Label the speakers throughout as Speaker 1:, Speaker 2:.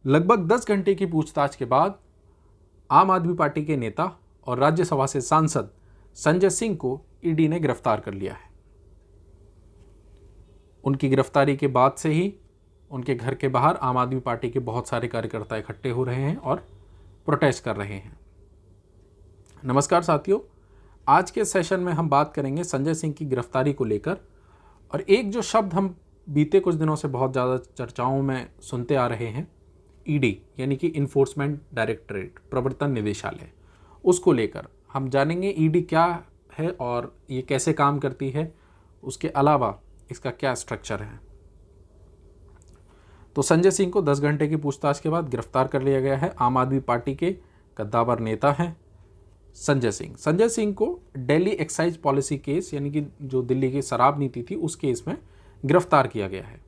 Speaker 1: लगभग 10 घंटे की पूछताछ के बाद आम आदमी पार्टी के नेता और राज्यसभा से सांसद संजय सिंह को ईडी ने गिरफ्तार कर लिया है। उनकी गिरफ्तारी के बाद से ही उनके घर के बाहर आम आदमी पार्टी के बहुत सारे कार्यकर्ता इकट्ठे हो रहे हैं और प्रोटेस्ट कर रहे हैं। नमस्कार साथियों, आज के सेशन में हम बात करेंगे संजय सिंह की गिरफ्तारी को लेकर। और एक जो शब्द हम बीते कुछ दिनों से बहुत ज़्यादा चर्चाओं में सुनते आ रहे हैं, ईडी यानी कि इन्फोर्समेंट डायरेक्टरेट, प्रवर्तन निदेशालय, उसको लेकर हम जानेंगे ईडी क्या है और ये कैसे काम करती है, उसके अलावा इसका क्या स्ट्रक्चर है। तो संजय सिंह को 10 घंटे की पूछताछ के बाद गिरफ्तार कर लिया गया है। आम आदमी पार्टी के कद्दावर नेता हैं संजय सिंह। संजय सिंह को दिल्ली एक्साइज पॉलिसी केस यानी कि जो दिल्ली की शराब नीति थी उस केस में गिरफ्तार किया गया है।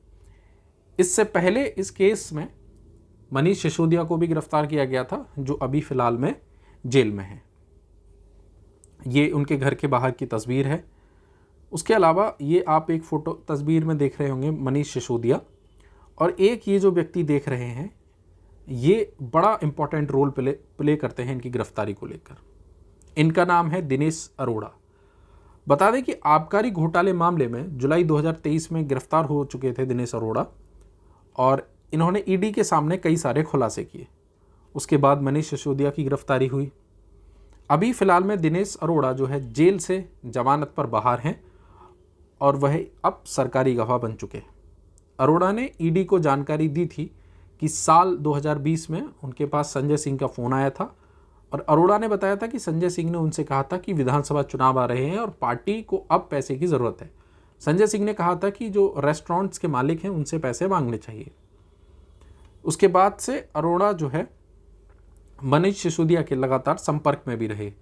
Speaker 1: इससे पहले इस केस में मनीष सिसोदिया को भी गिरफ्तार किया गया था, जो अभी फिलहाल में जेल में है। ये उनके घर के बाहर की तस्वीर है। उसके अलावा ये आप एक फोटो तस्वीर में देख रहे होंगे मनीष सिसोदिया, और एक ये जो व्यक्ति देख रहे हैं ये बड़ा इंपॉर्टेंट रोल प्ले करते हैं इनकी गिरफ्तारी को लेकर। इनका नाम है दिनेश अरोड़ा। बता दें कि आबकारी घोटाले मामले में जुलाई 2023 में गिरफ्तार हो चुके थे दिनेश अरोड़ा, और इन्होंने ईडी के सामने कई सारे खुलासे किए। उसके बाद मनीष सिसोदिया की गिरफ्तारी हुई। अभी फिलहाल में दिनेश अरोड़ा जो है जेल से जमानत पर बाहर हैं और वह अब सरकारी गवाह बन चुके हैं। अरोड़ा ने ईडी को जानकारी दी थी कि साल 2020 में उनके पास संजय सिंह का फ़ोन आया था, और अरोड़ा ने बताया था कि संजय सिंह ने उनसे कहा था कि विधानसभा चुनाव आ रहे हैं और पार्टी को अब पैसे की ज़रूरत है। संजय सिंह ने कहा था कि जो रेस्टोरेंट्स के मालिक हैं उनसे पैसे मांगने चाहिए। उसके बाद से अरोड़ा जो है मनीष सिसोदिया के लगातार संपर्क में भी रहे,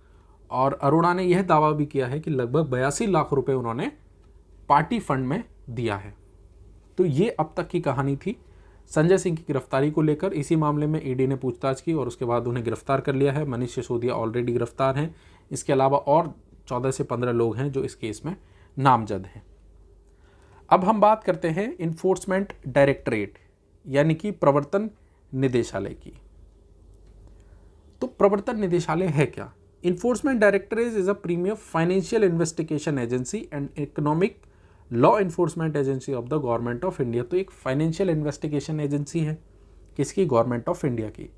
Speaker 1: और अरोड़ा ने यह दावा भी किया है कि लगभग 82 लाख रुपए उन्होंने पार्टी फंड में दिया है। तो ये अब तक की कहानी थी संजय सिंह की गिरफ्तारी को लेकर। इसी मामले में ईडी ने पूछताछ की और उसके बाद उन्हें गिरफ्तार कर लिया है। मनीष सिसोदिया ऑलरेडी गिरफ्तार हैं। इसके अलावा और 14 से 15 लोग हैं जो इस केस में नामजद हैं। अब हम बात करते हैं इन्फोर्समेंट डायरेक्टरेट यानी कि प्रवर्तन निदेशालय की। तो प्रवर्तन निदेशालय है क्या? Enforcement directorate is a premier financial investigation agency and economic law enforcement agency of the government of India. तो एक फाइनेंशियल इन्वेस्टिगेशन एजेंसी है, किसकी? गवर्नमेंट ऑफ इंडिया की।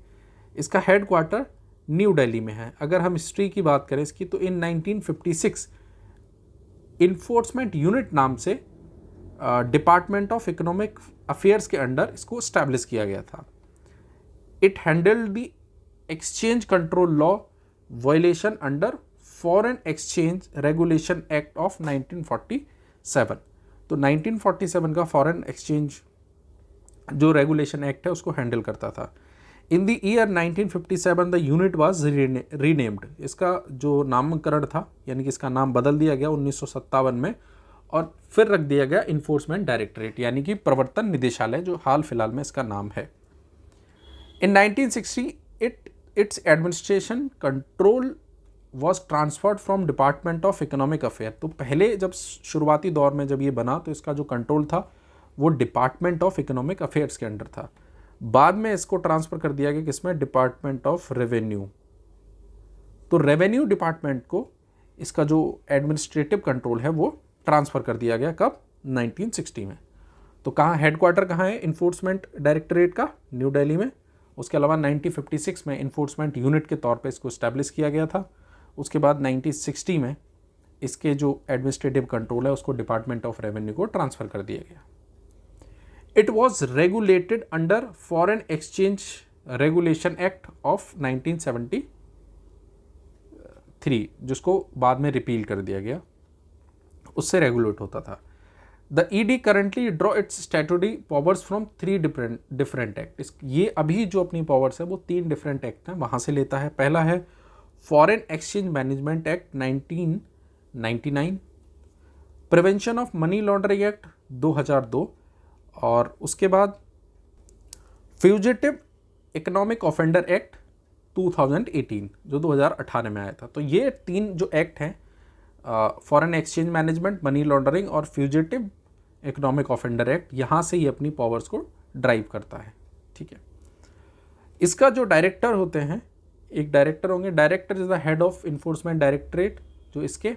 Speaker 1: इसका हेडक्वार्टर न्यू दिल्ली में है। अगर हम हिस्ट्री की बात करें इसकी, तो इन 1956 इन्फोर्समेंट यूनिट नाम से डिपार्टमेंट ऑफ इकोनॉमिक अफेयर्स के अंडर इसको इस्टेब्लिश किया गया था। It handled the exchange control law violation under foreign exchange regulation act of 1947। तो 1947 का फॉरेन एक्सचेंज जो रेगुलेशन एक्ट है उसको हैंडल करता था। In the year 1957 the unit was renamed. इसका जो नामकरण था यानी कि इसका नाम बदल दिया गया 1957 में, और फिर रख दिया गया इन्फोर्समेंट डायरेक्टरेट यानी कि प्रवर्तन निदेशालय, जो हाल फिलहाल में इसका नाम है। इन 1960 it's administration control was transferred from department of economic affair. तो पहले जब शुरुआती दौर में जब ये बना तो इसका जो कंट्रोल था वो डिपार्टमेंट ऑफ इकोनॉमिक अफेयर्स के अंडर था। बाद में इसको ट्रांसफ़र कर दिया गया किसमें? Department of revenue. तो रेवेन्यू डिपार्टमेंट को इसका जो एडमिनिस्ट्रेटिव कंट्रोल है वो ट्रांसफ़र कर दिया गया। कब? 1960 में। तो कहाँ हेडक्वार्टर कहाँ है इन्फोर्समेंट डायरेक्टरेट का? न्यू दिल्ली में। उसके अलावा 1956 में इन्फोर्समेंट यूनिट के तौर पे इसको इस्टेब्लिश किया गया था। उसके बाद 1960 में इसके जो एडमिनिस्ट्रेटिव कंट्रोल है उसको डिपार्टमेंट ऑफ रेवेन्यू को ट्रांसफ़र कर दिया गया। It was regulated under foreign exchange regulation act of 1973, जिसको बाद में रिपील कर दिया गया, उससे रेगुलेट होता था। The ED currently draw it's statutory powers from 3 different act. ये अभी जो अपनी पावर्स है वो 3 डिफरेंट एक्ट हैं, वहाँ से लेता है। पहला है foreign exchange management act 1999, prevention of money laundering act 2002, और उसके बाद फ्यूजिटिव इकोनॉमिक ऑफेंडर एक्ट 2018 जो 2018 में आया था। तो ये 3 जो एक्ट हैं, foreign exchange management, money laundering और फ्यूजिटिव इकोनॉमिक ऑफेंडर एक्ट, यहाँ से ये अपनी पावर्स को ड्राइव करता है। ठीक है। इसका जो डायरेक्टर होते हैं, एक डायरेक्टर होंगे, director is the head of enforcement directorate. जो इसके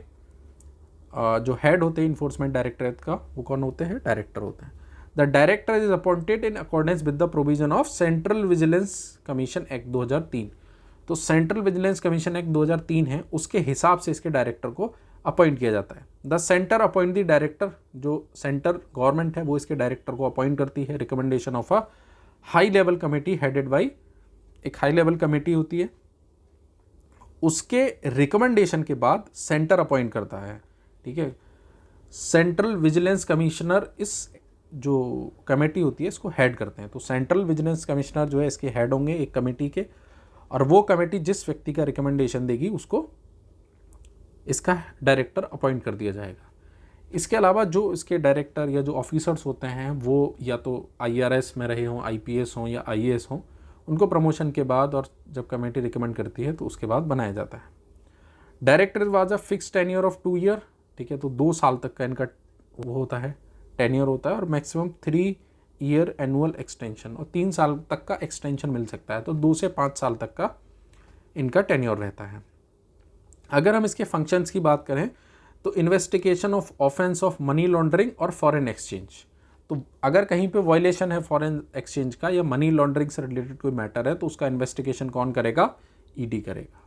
Speaker 1: जो हेड होते हैं इन्फोर्समेंट डायरेक्टरेट का, वो कौन होते हैं? डायरेक्टर होते हैं। The director is appointed in accordance with the provision of central vigilance commission act 2003। तो सेंट्रल विजिलेंस कमीशन एक्ट 2003 है, उसके हिसाब से इसके डायरेक्टर को अपॉइंट किया जाता है। The centre appoint the director, जो सेंटर गवर्नमेंट है वो इसके डायरेक्टर को अपॉइंट करती है, recommendation of a high level committee headed by, एक हाई लेवल कमेटी होती है, उसके रिकमेंडेशन के बाद सेंटर अपॉइंट करता है। ठीक है, सेंट्रल विजिलेंस कमिश्नर इस जो कमेटी होती है इसको हेड करते हैं। तो सेंट्रल विजिलेंस कमिश्नर जो है इसके हेड होंगे एक कमेटी के, और वो कमेटी जिस व्यक्ति का रिकमेंडेशन देगी उसको इसका डायरेक्टर अपॉइंट कर दिया जाएगा। इसके अलावा जो इसके डायरेक्टर या जो ऑफिसर्स होते हैं वो या तो IRS में रहे हों, IPS हों या IAS हों, उनको प्रमोशन के बाद और जब कमेटी रिकमेंड करती है तो उसके बाद बनाया जाता है। Director was a fix tenure of 2 year. ठीक है, तो 2 साल तक का इनका वो होता है, टेन्योर होता है, और मैक्सिमम 3 ईयर एनुअल एक्सटेंशन, और 3 साल तक का एक्सटेंशन मिल सकता है। तो 2 से 5 साल तक का इनका टेन्योर रहता है। अगर हम इसके फंक्शंस की बात करें तो investigation of offence of money laundering और फॉरेन एक्सचेंज। तो अगर कहीं पे वायलेशन है फॉरेन एक्सचेंज का या मनी लॉन्ड्रिंग से रिलेटेड कोई मैटर है तो उसका इन्वेस्टिगेशन कौन करेगा? ED करेगा।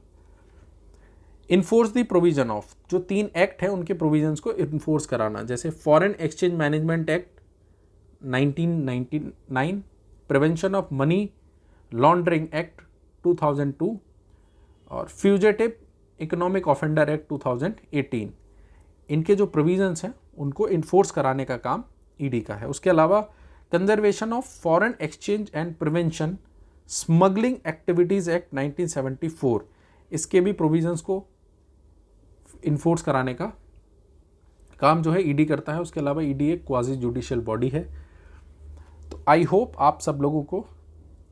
Speaker 1: इन्फोर्स द प्रोविजन ऑफ, जो 3 एक्ट है उनके प्रोविजंस को इन्फोर्स कराना, जैसे foreign exchange management act 1999, prevention of money laundering act 2002 और फ्यूजिटिव इकोनॉमिक ऑफेंडर एक्ट 2018। इनके जो प्रोविजंस हैं उनको इन्फोर्स कराने का काम ED का है। उसके अलावा conservation of foreign exchange and prevention smuggling activities act 1974, इसके भी प्रोविजंस को इन्फोर्स कराने का काम जो है ED करता है। उसके अलावा ED एक क्वाजी जुडिशियल बॉडी है। तो आई होप आप सब लोगों को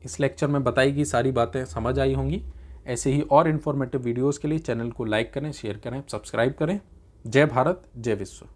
Speaker 1: इस लेक्चर में बताई गई सारी बातें समझ आई होंगी। ऐसे ही और इन्फॉर्मेटिव वीडियोज़ के लिए चैनल को लाइक करें, शेयर करें, सब्सक्राइब करें। जय भारत, जय विश्व।